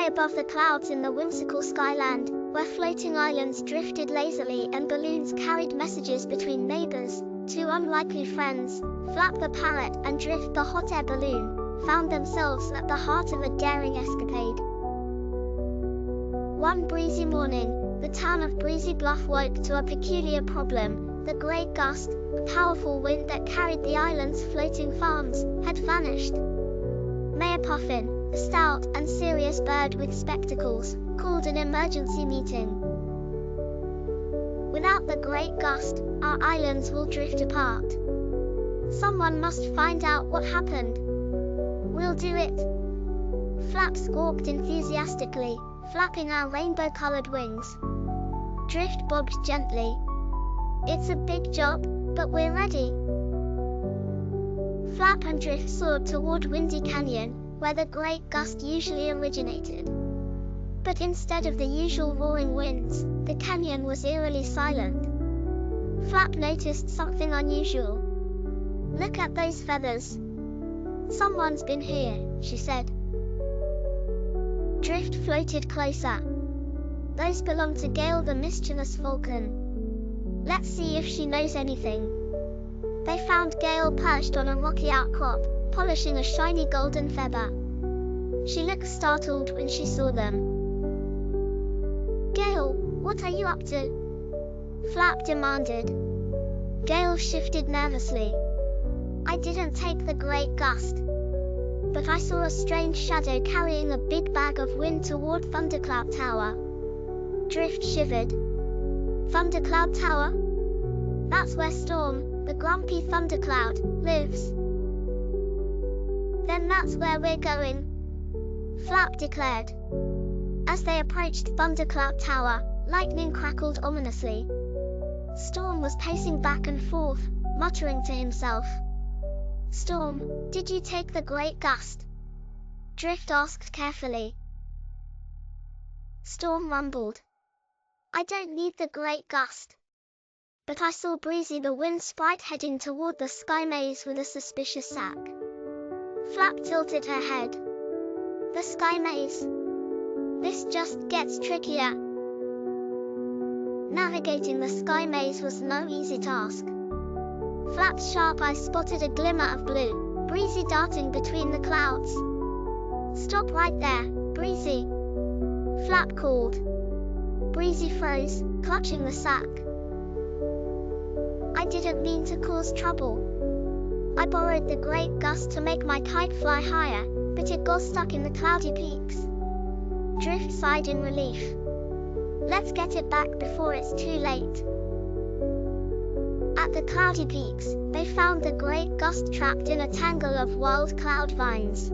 High above the clouds in the whimsical Skyland, where floating islands drifted lazily and balloons carried messages between neighbors, two unlikely friends, Flap the parrot and Drift the hot air balloon, found themselves at the heart of a daring escapade. One breezy morning, the town of Breezy Bluff woke to a peculiar problem. The Great Gust, a powerful wind that carried the island's floating farms, had vanished. Mayor Puffin, a stout and serious bird with spectacles, called an emergency meeting. Without the Great Gust, our islands will drift apart. Someone must find out what happened. We'll do it. Flap squawked enthusiastically, flapping our rainbow-colored wings. Drift bobbed gently. It's a big job, but we're ready. Flap and Drift soared toward Windy Canyon, where the Great Gust usually originated. But instead of the usual roaring winds, the canyon was eerily silent. Flap noticed something unusual. Look at those feathers. Someone's been here, she said. Drift floated closer. Those belong to Gale the mischievous falcon. Let's see if she knows anything. They found Gale perched on a rocky outcrop, polishing a shiny golden feather. She looked startled when she saw them. Gale, what are you up to? Flap demanded. Gale shifted nervously. I didn't take the Great Gust, but I saw a strange shadow carrying a big bag of wind toward Thundercloud Tower. Drift shivered. Thundercloud Tower? That's where Storm, the grumpy thundercloud, lives. Then that's where we're going, Flap declared. As they approached Thundercloud Tower, lightning crackled ominously. Storm was pacing back and forth, muttering to himself. Storm, did you take the Great Gust? Drift asked carefully. Storm rumbled. I don't need the Great Gust. But I saw Breezy the wind sprite heading toward the sky maze with a suspicious sack. Flap tilted her head. The sky maze? This just gets trickier. Navigating the sky maze was no easy task. Flap's sharp eyes spotted a glimmer of blue, Breezy darting between the clouds. Stop right there, Breezy, Flap called. Breezy froze, clutching the sack. I didn't mean to cause trouble. I borrowed the Great Gust to make my kite fly higher, but it got stuck in the cloudy peaks. Drift sighed in relief. Let's get it back before it's too late. At the cloudy peaks, they found the Great Gust trapped in a tangle of wild cloud vines.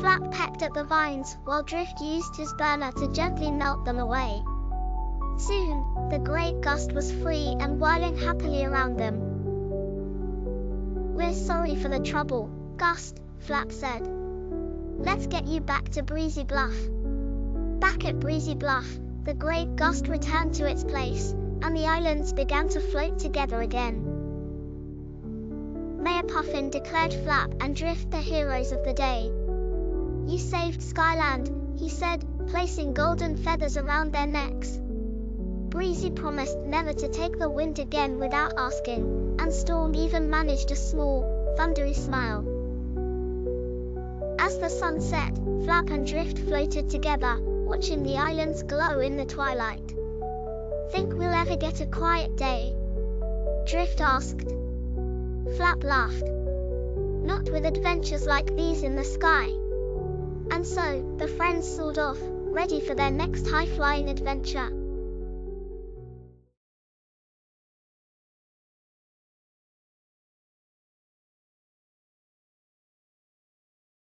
Flap pecked at the vines while Drift used his burner to gently melt them away. Soon, the Great Gust was free and whirling happily around them. We're sorry for the trouble, Gust, Flap said. Let's get you back to Breezy Bluff. Back at Breezy Bluff, the Great Gust returned to its place, and the islands began to float together again. Mayor Puffin declared Flap and Drift the heroes of the day. You saved Skyland, he said, placing golden feathers around their necks. Breezy promised never to take the wind again without asking, and Storm even managed a small, thundery smile. As the sun set, Flap and Drift floated together, watching the islands glow in the twilight. Think we'll ever get a quiet day? Drift asked. Flap laughed. Not with adventures like these in the sky. And so, the friends soared off, ready for their next high-flying adventure.